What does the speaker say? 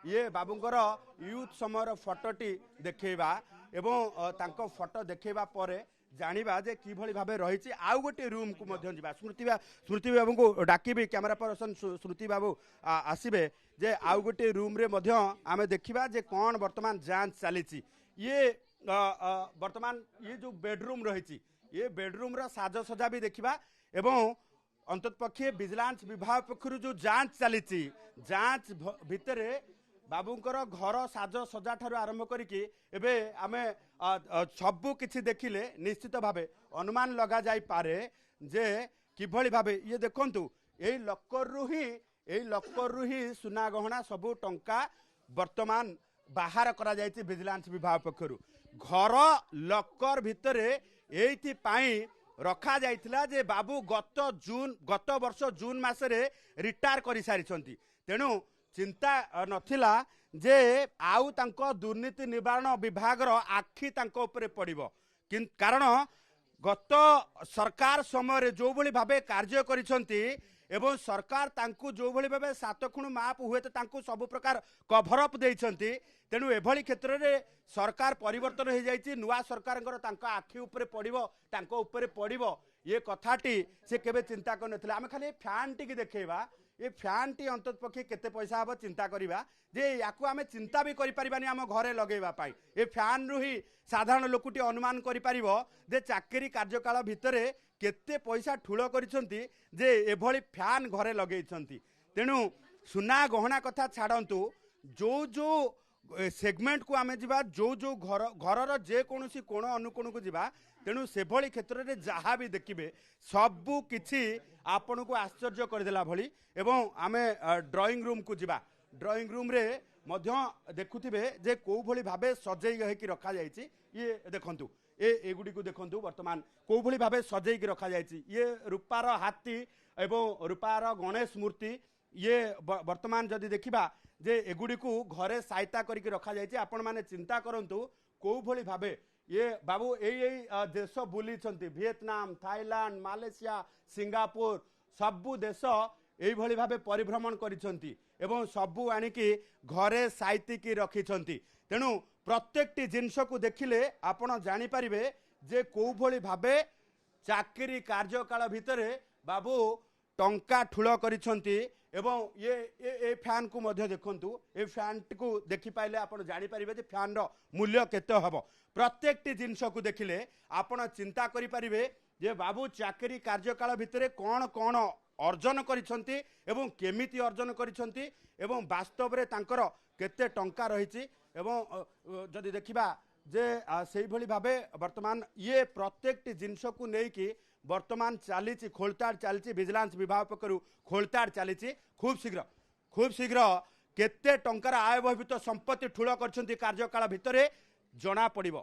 ये बाबूंकर यूथ समयर फटोटी देखा एवं तांको फटो देखा पर जानिबा जे किभली भाबे रही आउ गोटे रूम को मध्य जिबा स्मृति बाबू को डाकिबी कैमरा पर्सन स्मृति बाबू आसीबे जे आउ गोटे रूम रे मध्य आमे देखिबा जे कोन वर्तमान जांच चली ये वर्तमान ये जो बेडरूम रही ये बेडरूम रा साजसजा भी देखिबा एवं अंततपक्षे विजिलेंस विभाग पक्षर जो जांच चली जांच भितर बाबूंकर घर साज सजा ठारू आरंभ करिकी एबे आमे सबु किछि देखिले निश्चित भावे अनुमान लगा जाई पारे जे किभली भावे ये देखंतु एई लक्कर रु ही सुना गहना सबु टंका वर्तमान बाहर करा जायछि विजिलेंस विभाग पक्षर घर लक्कर भितरे एइथि पाई रखा जाइथिला जे बाबू गत वर्ष जून मासरे रिटायर करि सारिछंती तेणु चिंता नथिला जे आउ तांको दुर्नीति निवारण विभाग रो आखि तांको ऊपर पड़िबो कारण गत सरकार समय जो भली भाबे कार्य करिसंती एवं सरकार तांकु जो भली भाबे सातखुण माप हुए तो तांकु सब प्रकार कभर अप देइछंती तेणु एभली क्षेत्र रे सरकार परिवर्तन हो जाइछि नुआ सरकारंकर तांको आखि ऊपर पड़िबो तांको ऊपर पड़िबो ये कथाटी से केबे चिंता करनथिले आमे खाली फैन टी देखेबा ये फैन टी अंतत पक्षे केते पैसा हम चिंता करिबा जे याकू आमे चिंता भी करि परिबानी हम घरे लगेबा पाई ये फैन रु ही साधारण लोकटी अनुमान करि परिबो जे चाकरी कार्यकाल भितरे केते पैसा ठुलो करिसंती जे एभली फैन घरे लगेइसंती तेणु सुना गहना कथा छाड़ंतु जो सेगमेंट को आमे जिबा जो घरर जे कोनोसी कोण अनुकोण को जिबा तेणु से भली क्षेत्र में जहाँ भी देखिए सबू किछि आपण को आश्चर्य करदेला भली एवं आमे ड्राइंग रूम को जिबा ड्राइंग रूम रे मध्य देखुथिबे जे को भली भाबे सजेई होइकी रखा जायछि ये देखंतु एगुडी को देखंतु वर्तमान को भली भाबे सजेई की रखा जायछि ये रूपार हाथी एवं रूपार गणेश मूर्ति ये वर्तमान जदि देखिबा जे एगुडी को घरे सहायता करके रखा जायछि आपण माने चिंता करंतु को भली भाबे ये बाबू यही देश बुली वियतनाम थाईलैंड मालेशिया सिंगापुर सबू देश यही भावे परिभ्रमण करिसंती एवं सबू आनिकी घरे साइतिकी रखिछंती तेणु प्रत्येक जिनस को देखिले आपण जानि परिबे जे को भली भावे चाकरी कार्यकाल भितरे बाबू टंका ठुल करिसंती एवं ये फैन को मध्य देखंतु ए फैन को देखि पाइले आपण जानि परिबे जे फैन रो मूल्य केते हबो प्रत्येक जिनस को देखिले आपण चिंता करि परिबे जे बाबू चाकरी कार्यकाल भितरे कोन कोन अर्जन करिसंती एवं केमिति अर्जन करिसंती एवं वास्तव रे तांकर केते टंका रहिछि एवं जदि देखिबा जे सेही भली भाबे वर्तमान ये प्रत्येक जिनस को नेकी वर्तमान चली खोलताड़ चली विजिलेंस विभाग पक्षर खोलताड़ चली खूब शीघ्र केते टंकार आय बहिर्भूत संपत्ति ठुल कर कार्यकाल भितर जना पड़िबो।